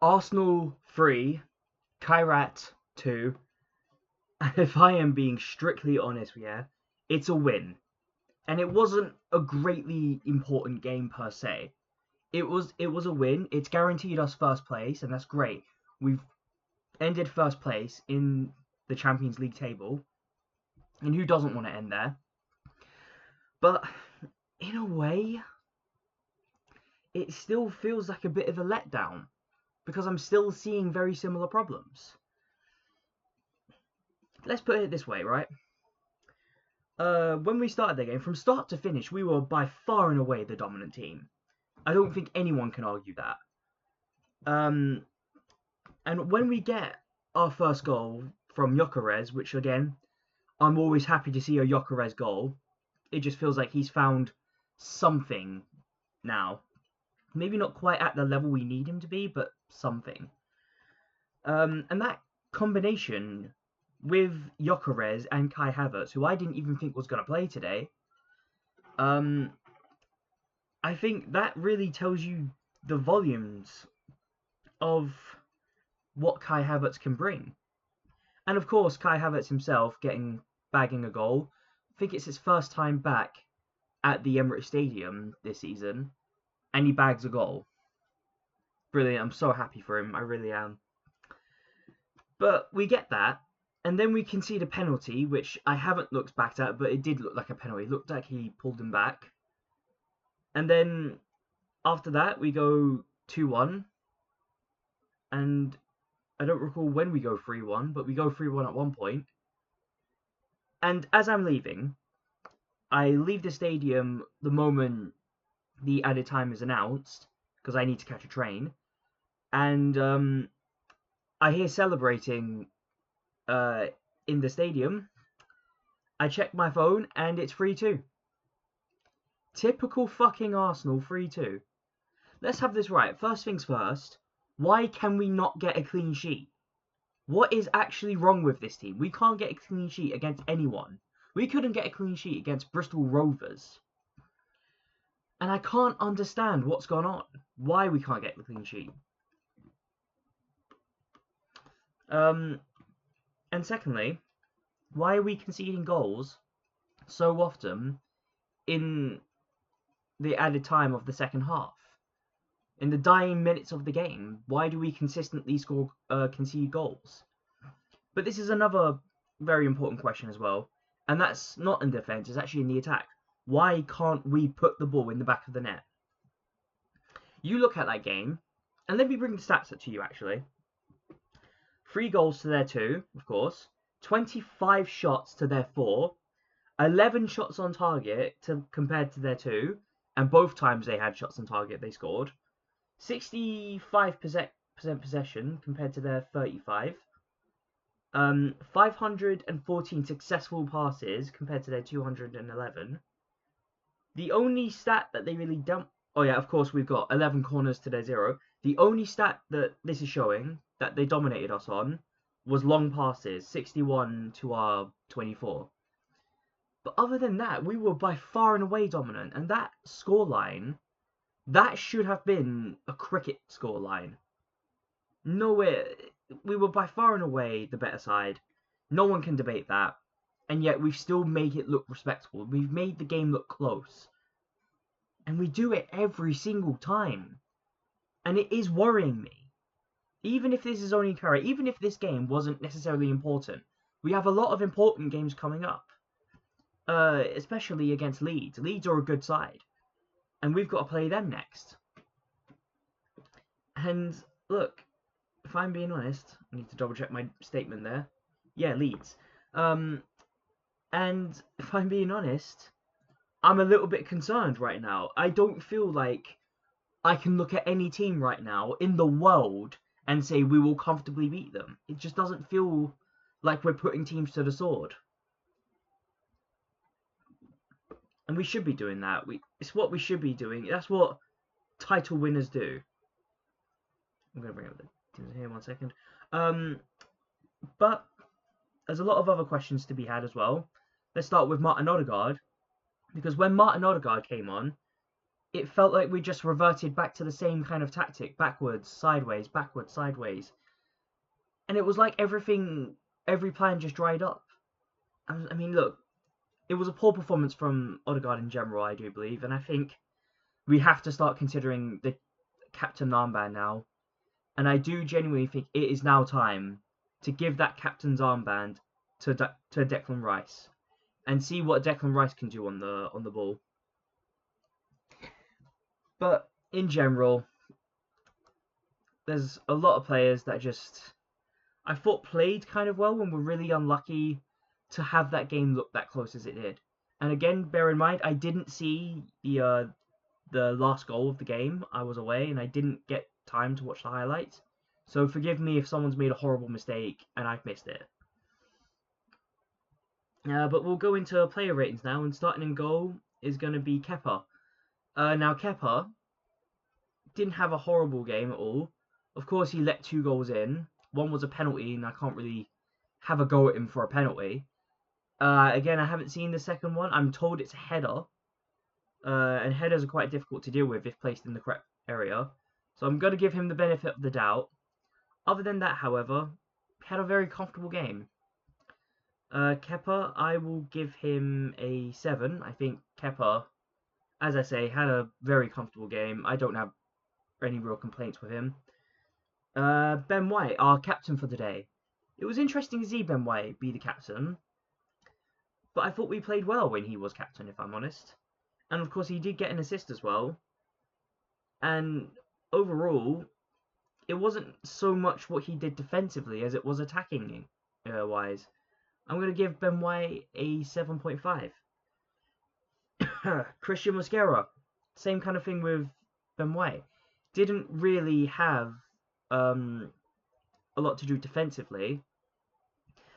Arsenal 3, Kairat 2. And if I am being strictly honest, yeah, it's a win. And it wasn't a greatly important game per se. It was a win. It's guaranteed us first place, and that's great. We've ended first place in the Champions League table, and who doesn't want to end there? But in a way, it still feels like a bit of a letdown because I'm still seeing very similar problems. Let's put it this way, right? When we started the game, from start to finish, we were by far and away the dominant team. I don't think anyone can argue that. Um, and when we get our first goal from Gyökeres, which again, I'm always happy to see a Gyökeres goal. It just feels like he's found something now. Maybe not quite at the level we need him to be, but something. And that combination with Gyökeres and Kai Havertz, who I didn't even think was going to play today, I think that really tells you the volumes of what Kai Havertz can bring. And of course, Kai Havertz himself bagging a goal. I think it's his first time back at the Emirates Stadium this season, and he bags a goal. Brilliant. I'm so happy for him. I really am. But we get that, and then we concede a penalty, which I haven't looked back at, but it did look like a penalty. It looked like he pulled him back. And then after that, we go 2-1. And I don't recall when we go 3-1, but we go 3-1 at one point. And as I'm leaving, I leave the stadium the moment the added time is announced, because I need to catch a train. And I hear celebrating in the stadium. I check my phone, and it's 3-2. Typical fucking Arsenal 3-2. Let's have this right. First things first, why can we not get a clean sheet? What is actually wrong with this team? We can't get a clean sheet against anyone. We couldn't get a clean sheet against Bristol Rovers. And I can't understand what's gone on. Why we can't get the clean sheet. And secondly, why are we conceding goals so often in the added time of the second half? In the dying minutes of the game, why do we consistently concede goals? But this is another very important question as well, and that's not in defence, it's actually in the attack. Why can't we put the ball in the back of the net? You look at that game, and let me bring the stats up to you actually. 3 goals to their 2, of course, 25 shots to their 4, 11 shots on target compared to their 2, and both times they had shots on target they scored. 65% possession compared to their 35. 514 successful passes compared to their 211. The only stat that they really don't... Oh yeah, of course we've got 11 corners to their 0. The only stat that this is showing that they dominated us on was long passes, 61 to our 24. But other than that, we were by far and away dominant, and that scoreline, that should have been a cricket scoreline. Nowhere. We were by far and away the better side. No one can debate that. And yet we've still made it look respectable. We've made the game look close. And we do it every single time. And it is worrying me. Even if this is only Kairat, even if this game wasn't necessarily important, we have a lot of important games coming up. Especially against Leeds. Leeds are a good side. And we've got to play them next. And look, if I'm being honest, I need to double check my statement there. Yeah, Leeds. And if I'm being honest, I'm a little bit concerned right now. I don't feel like I can look at any team right now in the world and say we will comfortably beat them. It just doesn't feel like we're putting teams to the sword. And we should be doing that. It's what we should be doing. That's what title winners do. I'm going to bring up the teams here 1 second. But there's a lot of other questions to be had as well. Let's start with Martin Odegaard. Because when Martin Odegaard came on, it felt like we just reverted back to the same kind of tactic, backwards, sideways. And it was like every plan just dried up. I mean, look, it was a poor performance from Odegaard in general, I do believe, and I think we have to start considering the captain armband now. And I do genuinely think it is now time to give that captain's armband to Declan Rice and see what Declan Rice can do on the ball. But in general, there's a lot of players that just I thought played kind of well and were really unlucky to have that game look that close as it did. And again, bear in mind, I didn't see the last goal of the game. I was away and I didn't get time to watch the highlights. So forgive me if someone's made a horrible mistake and I've missed it. But we'll go into player ratings now, and starting in goal is going to be Kepa. Now Kepa didn't have a horrible game at all. Of course, he let 2 goals in. One was a penalty, and I can't really have a go at him for a penalty. Again, I haven't seen the second one. I'm told it's a header. And headers are quite difficult to deal with if placed in the correct area. So I'm going to give him the benefit of the doubt. Other than that, however, had a very comfortable game. Kepa, I will give him a 7. I think Kepa, as I say, had a very comfortable game. I don't have any real complaints with him. Ben White, our captain for the day. It was interesting to see Ben White be the captain, but I thought we played well when he was captain, if I'm honest. And of course, he did get an assist as well. And overall, it wasn't so much what he did defensively as it was attacking wise. I'm going to give Ben White a 7.5. Christian Mosquera, same kind of thing with Ben White. Didn't really have a lot to do defensively.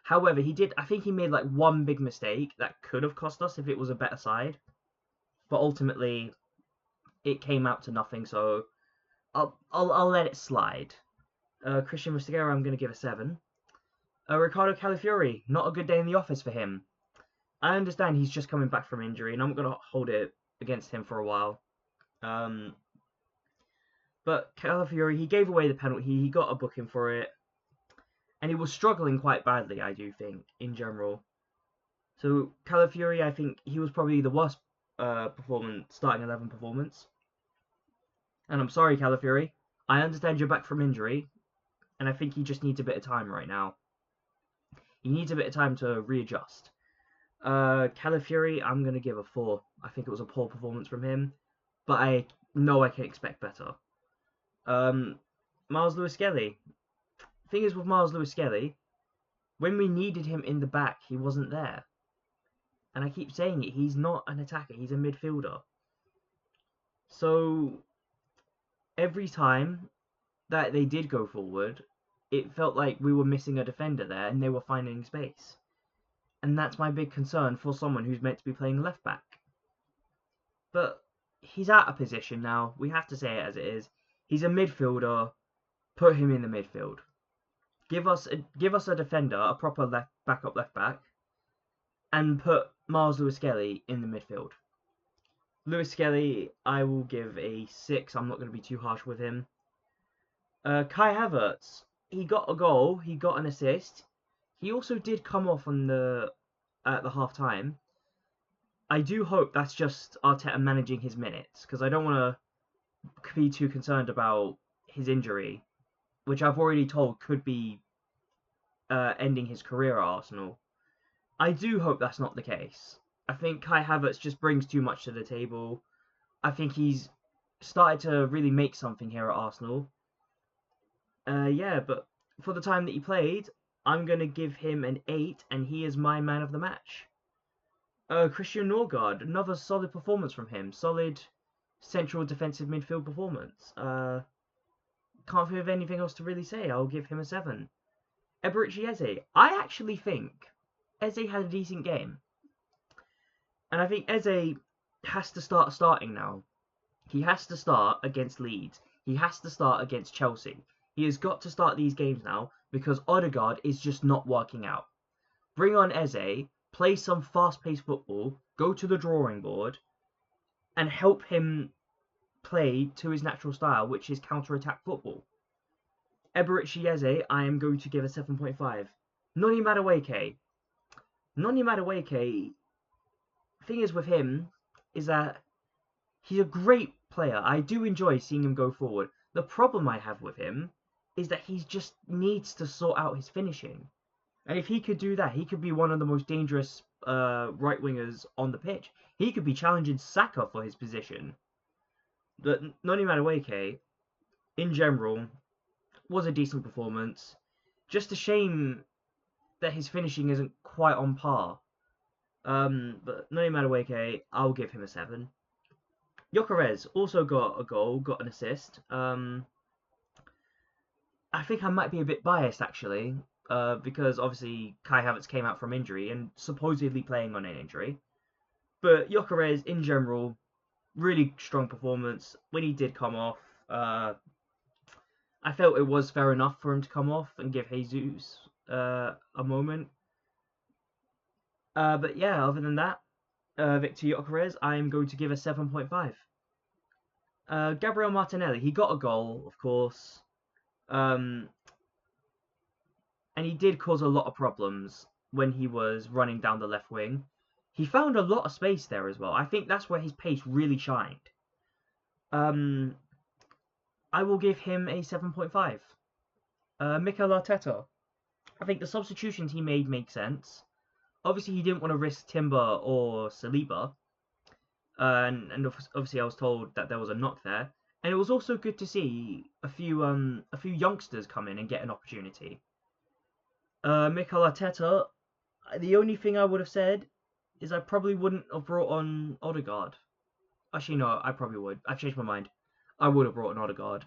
However, I think he made like one big mistake that could have cost us if it was a better side. But ultimately, it came out to nothing, so I'll let it slide. Christian Mosquera, I'm going to give a 7. Ricardo Calafiori, not a good day in the office for him. I understand he's just coming back from injury, and I'm going to hold it against him for a while. But Calafiori, he gave away the penalty. He got a booking for it. And he was struggling quite badly, I do think, in general. So Calafiori, I think he was probably the worst starting 11 performance. And I'm sorry, Calafiori. I understand you're back from injury. And I think he just needs a bit of time right now. He needs a bit of time to readjust. Calafiori, I'm going to give a 4. I think it was a poor performance from him. But I know I can expect better. Miles Lewis-Skelly. Thing is with Miles Lewis-Skelly, when we needed him in the back, he wasn't there. And I keep saying it, he's not an attacker, he's a midfielder. So, every time that they did go forward, it felt like we were missing a defender there and they were finding space. And that's my big concern for someone who's meant to be playing left back. But he's out of position now, we have to say it as it is. He's a midfielder, put him in the midfield. Give us a defender, a proper backup left back, and put Miles Lewis-Skelly in the midfield. Lewis-Skelly, I will give a 6. I'm not going to be too harsh with him. Kai Havertz, he got a goal, he got an assist. He also did come off at the half time. I do hope that's just Arteta managing his minutes, because I don't want to be too concerned about his injury, which I've already told could be ending his career at Arsenal. I do hope that's not the case. I think Kai Havertz just brings too much to the table. I think he's started to really make something here at Arsenal. Yeah, but for the time that he played, I'm going to give him an 8, and he is my man of the match. Christian Norgard, another solid performance from him. Solid central defensive midfield performance. Can't think of anything else to really say. I'll give him a 7. Eberechi Eze. I actually think Eze had a decent game. And I think Eze has to start starting now. He has to start against Leeds. He has to start against Chelsea. He has got to start these games now because Odegaard is just not working out. Bring on Eze, play some fast-paced football, go to the drawing board, and help him play to his natural style, which is counter-attack football. Eberechi Eze, I am going to give a 7.5. Noni Madueke. Noni Madueke, thing is with him, is that he's a great player. I do enjoy seeing him go forward. The problem I have with him is that he just needs to sort out his finishing. And if he could do that, he could be one of the most dangerous right wingers on the pitch. He could be challenging Saka for his position. But Noni Madueke, in general, was a decent performance. Just a shame that his finishing isn't quite on par. But Noni Madueke, I'll give him a 7. Gyökeres also got a goal, got an assist. I think I might be a bit biased actually, because obviously Kai Havertz came out from injury and supposedly playing on an injury. But Gyökeres, in general, really strong performance. When he did come off, I felt it was fair enough for him to come off and give Jesus a moment. But yeah, other than that, Victor Gyökeres, I am going to give a 7.5. Gabriel Martinelli, he got a goal, of course. And he did cause a lot of problems when he was running down the left wing. He found a lot of space there as well. I think that's where his pace really shined. I will give him a 7.5. Mikel Arteta, I think the substitutions he made make sense. Obviously, he didn't want to risk Timber or Saliba. And obviously, I was told that there was a knock there. And it was also good to see a few youngsters come in and get an opportunity. Mikel Arteta, the only thing I would have said is I probably wouldn't have brought on Odegaard. Actually, no, I probably would. I've changed my mind. I would have brought on Odegaard.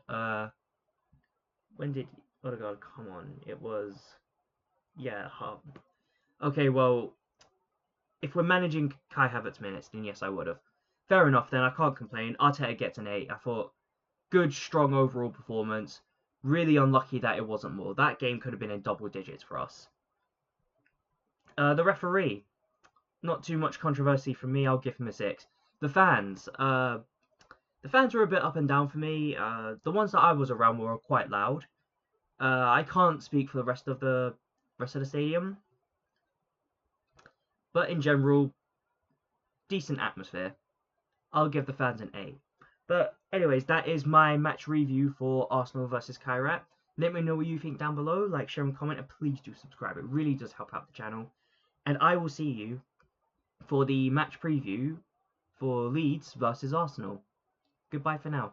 When did Odegaard come on? It was... Yeah. Okay, well, if we're managing Kai Havertz minutes, then yes, I would have. Fair enough, then. I can't complain. Arteta gets an 8. I thought, good, strong overall performance. Really unlucky that it wasn't more. That game could have been in double digits for us. The referee. Not too much controversy from me. I'll give him a 6. The fans. The fans were a bit up and down for me. The ones that I was around were quite loud. I can't speak for the rest of the stadium. But in general, decent atmosphere. I'll give the fans an 8. But anyways, that is my match review for Arsenal versus Kairat. Let me know what you think down below. Like, share, and comment, and please do subscribe. It really does help out the channel. And I will see you for the match preview for Leeds versus Arsenal. Goodbye for now.